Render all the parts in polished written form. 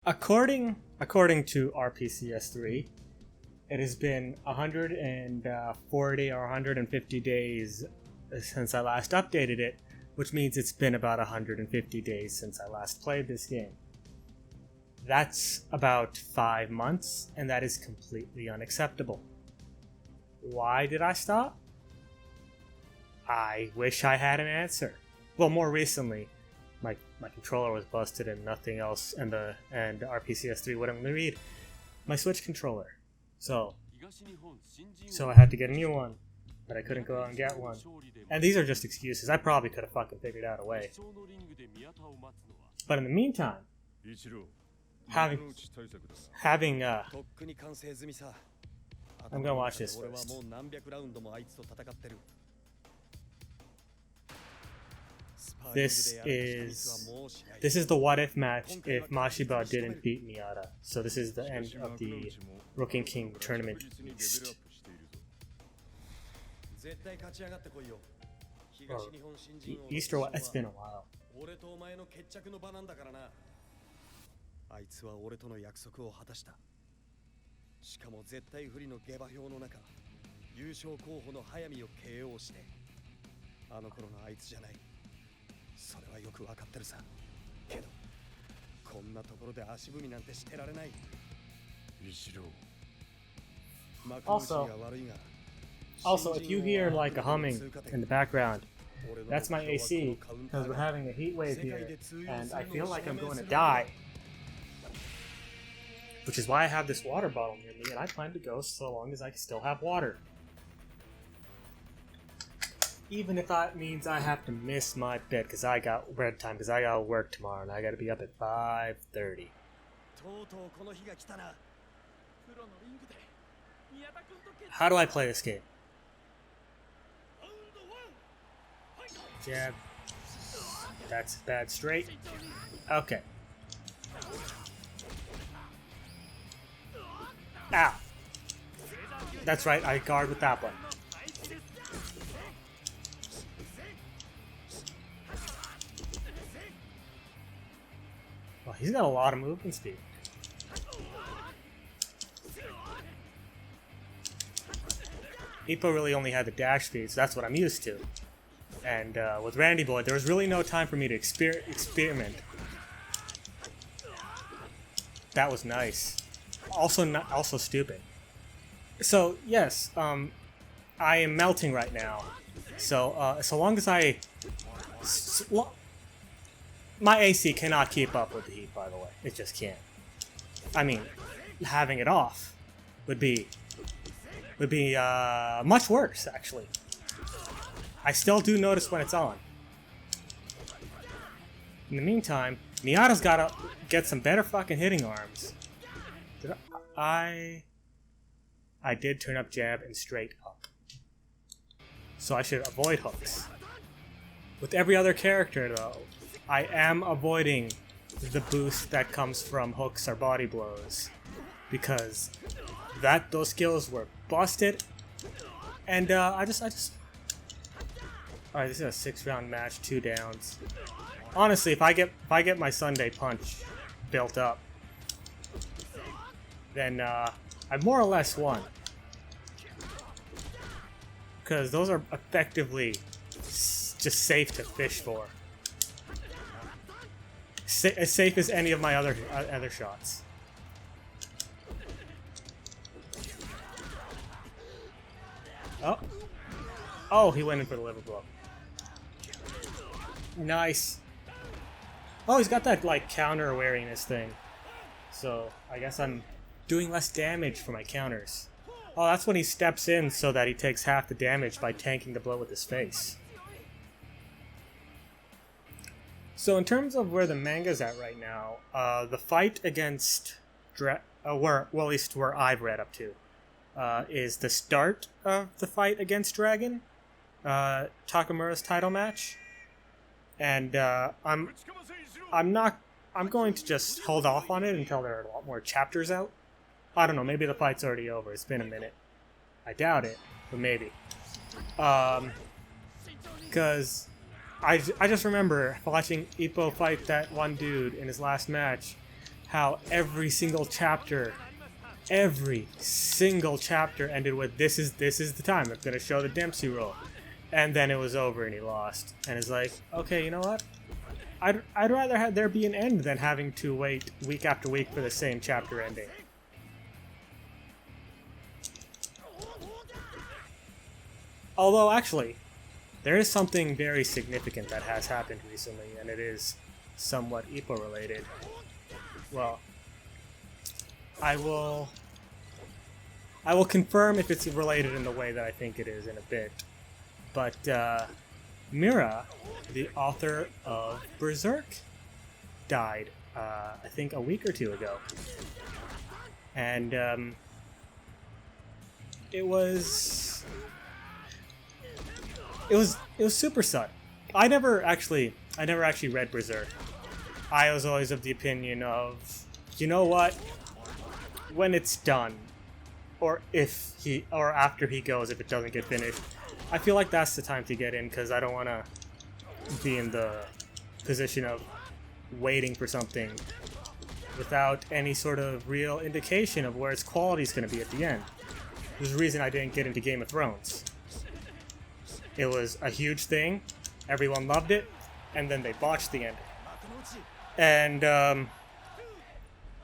According to RPCS3, it has been 140 or 150 days since I last updated it, which means it's been about 150 days since I last played this game. That's about 5 months, and that is completely unacceptable. Why did I stop? I wish I had an answer. Well, more recently, my controller was busted and nothing else, and RPCS3 wouldn't read my Switch controller. So I had to get a new one, but I couldn't go out and get one. And these are just excuses. I probably could have fucking figured out a way. But in the meantime, having I'm gonna watch this first. This is the what if match if Mashiba didn't beat Miyata. So this is the end of the Rookie King tournament East. Or East or what? It's been a while. しかも絶対不利の下馬評の中、優勝候補の早見を KO して、あの頃のあいつじゃない。それはよくわかってるさ。けど、こんなところで足踏みなんてしてられない。Ichiro。Also, if you hear like a humming in the background, that's my AC because we're having a heat wave here, and I feel like I'm going to die. Which is why I have this water bottle near me, and I plan to go so long as I still have water. Even if that means I have to miss my bed because I got red time, because I got work tomorrow, and I got to be up at 5:30. How do I play this game? Jab. That's bad straight. Okay. Ow. That's right, I guard with that one. Well, he's got a lot of movement speed. Ippo really only had the dash speed, so that's what I'm used to. And with Randy Boy, there was really no time for me to experiment. That was nice. Also stupid. So yes, I am melting right now. So so long as my AC cannot keep up with the heat. By the way, it just can't. I mean, having it off would be much worse actually. I still do notice when it's on. In the meantime, Miyata's gotta get some better fucking hitting arms. I did turn up jab and straight up. So I should avoid hooks. With every other character though, I am avoiding the boost that comes from hooks or body blows. Because those skills were busted. And I just alright, this is a 6-round match, 2 downs. Honestly, if I get my Sunday punch built up, then I've more or less won. Because those are effectively just safe to fish for. As safe as any of my other shots. Oh, he went in for the liver blow. Nice. Oh, he's got that like counter wariness thing. So I guess I'm doing less damage for my counters. Oh, that's when he steps in so that he takes half the damage by tanking the blow with his face. So in terms of where the manga's at right now, the fight against well, at least where I've read up to, is the start of the fight against Dragon, Takamura's title match, and I'm going to just hold off on it until there are a lot more chapters out. I don't know, maybe the fight's already over. It's been a minute. I doubt it, but maybe. Because I just remember watching Ippo fight that one dude in his last match, how every single chapter ended with this is the time I'm gonna show the Dempsey roll, and then it was over and he lost. And it's like, okay, you know what? I'd rather have there be an end than having to wait week after week for the same chapter ending. Although, actually, there is something very significant that has happened recently, and it is somewhat Ippo related. Well, I will confirm if it's related in the way that I think it is in a bit. But Mira, the author of Berserk, died, I think a week or two ago. And it was super sudden. I never actually read Berserk. I was always of the opinion of, you know what? When it's done, or after he goes, if it doesn't get finished, I feel like that's the time to get in, because I don't want to be in the position of waiting for something without any sort of real indication of where its quality is going to be at the end. There's a reason I didn't get into Game of Thrones. It was a huge thing, everyone loved it, and then they botched the ending. And,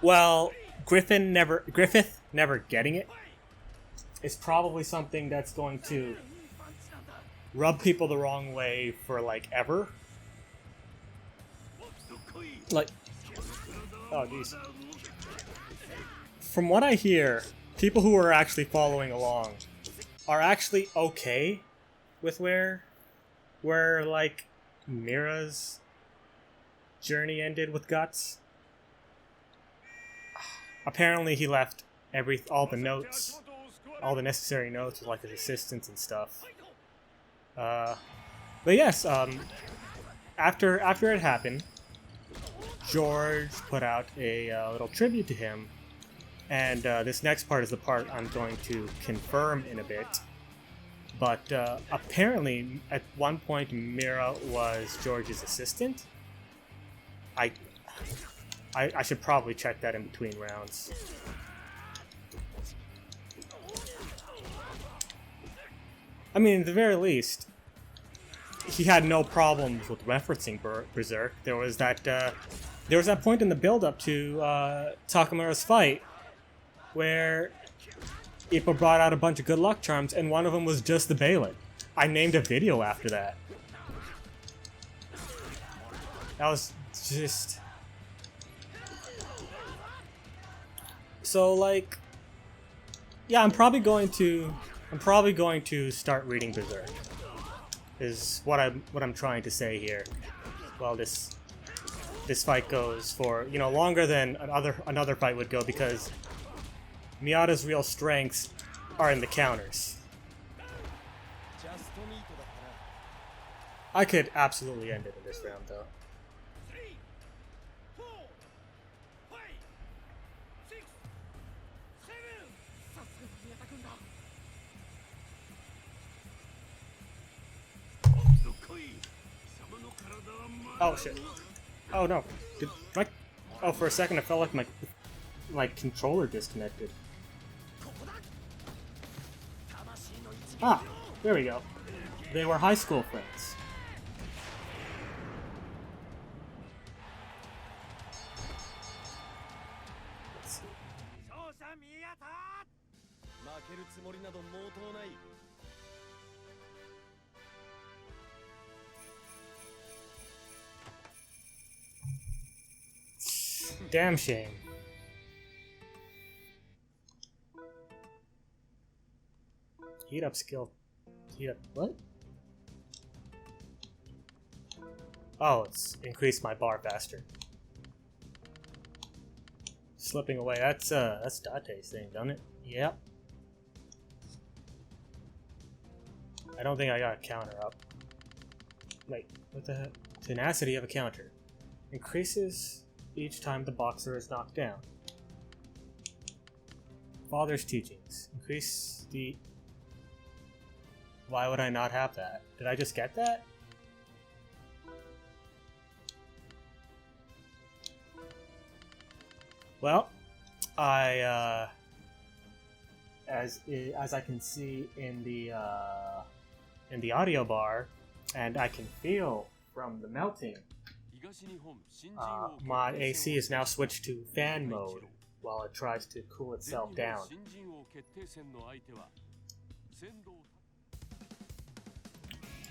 well, Griffith never getting it is probably something that's going to rub people the wrong way for, like, ever. Like, oh, jeez. From what I hear, people who are actually following along are actually okay with where like, Mira's journey ended with Guts. Apparently he left all the notes, all the necessary notes with, like, his assistants and stuff. But yes, after it happened, George put out a little tribute to him, and this next part is the part I'm going to confirm in a bit. But apparently, at one point, Mira was George's assistant. I should probably check that in between rounds. I mean, at the very least, he had no problems with referencing Berserk. There was that point in the build-up to Takamura's fight where Ippo brought out a bunch of good luck charms, and one of them was just the Balin. I named a video after that. That was just... So, like... Yeah, I'm probably going to start reading Berserk. Is what I'm trying to say here. Well, this fight goes for, you know, longer than another fight would go, because Miyata's real strengths are in the counters. I could absolutely end it in this round, though. Oh shit. Oh no. Oh, for a second I felt like my controller disconnected. Ah, there we go. They were high school friends. Let's see. Damn shame. Heat up skill. Heat up what? Oh, it's increased my bar faster. Slipping away. That's Date's thing, don't it? Yep. I don't think I got a counter up. Wait, what the heck? Tenacity of a counter. Increases each time the boxer is knocked down. Father's teachings. Increase the... Why would I not have that? Did I just get that? Well, I as I can see in the audio bar, and I can feel from the melting, my AC is now switched to fan mode while it tries to cool itself down.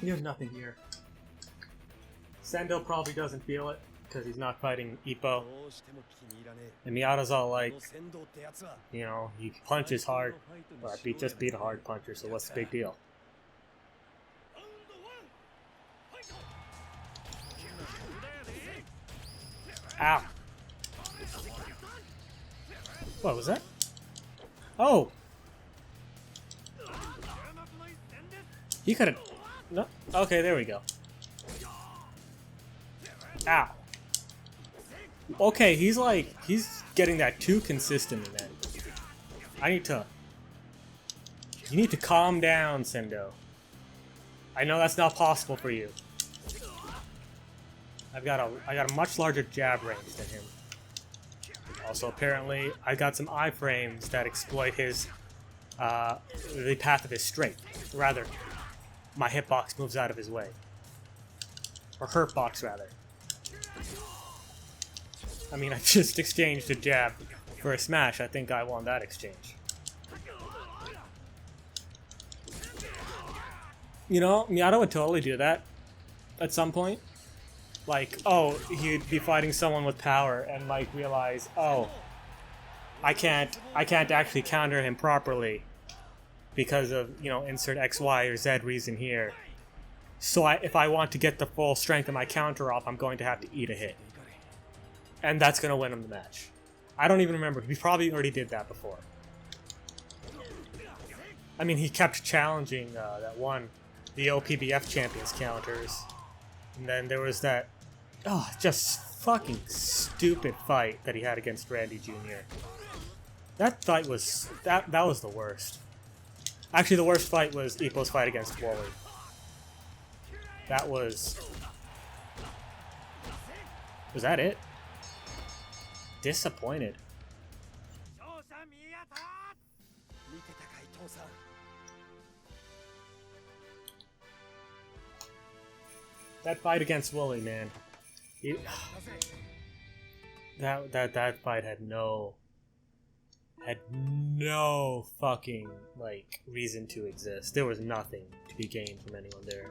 There's nothing here. Sendo probably doesn't feel it because he's not fighting Ippo. And Miyata's all like, you know, he punches hard, but I just beat a hard puncher, so what's the big deal? Ow. What was that? Oh! He could've... No? Okay, there we go. Ow. Okay, he's getting that too consistently, man. You need to calm down, Sendo. I know that's not possible for you. I got a much larger jab range than him. Also, apparently, I got some iframes that exploit his, the path of his strength. Rather, my hitbox moves out of his way. Or hurtbox, rather. I mean, I just exchanged a jab for a smash. I think I won that exchange. You know, Miyata would totally do that at some point. Like, oh, he'd be fighting someone with power and like realize, oh, I can't actually counter him properly because of, you know, insert X, Y, or Z reason here. So if I want to get the full strength of my counter off, I'm going to have to eat a hit. And that's going to win him the match. I don't even remember. He probably already did that before. I mean, he kept challenging the OPBF champions counters. And then there was that, just fucking stupid fight that he had against Randy Jr. That fight was, that was the worst. Actually, the worst fight was Ippo's fight against Wooly. That was that it? Disappointed. That fight against Wooly, man. That fight had no fucking like reason to exist. There was nothing to be gained from anyone there.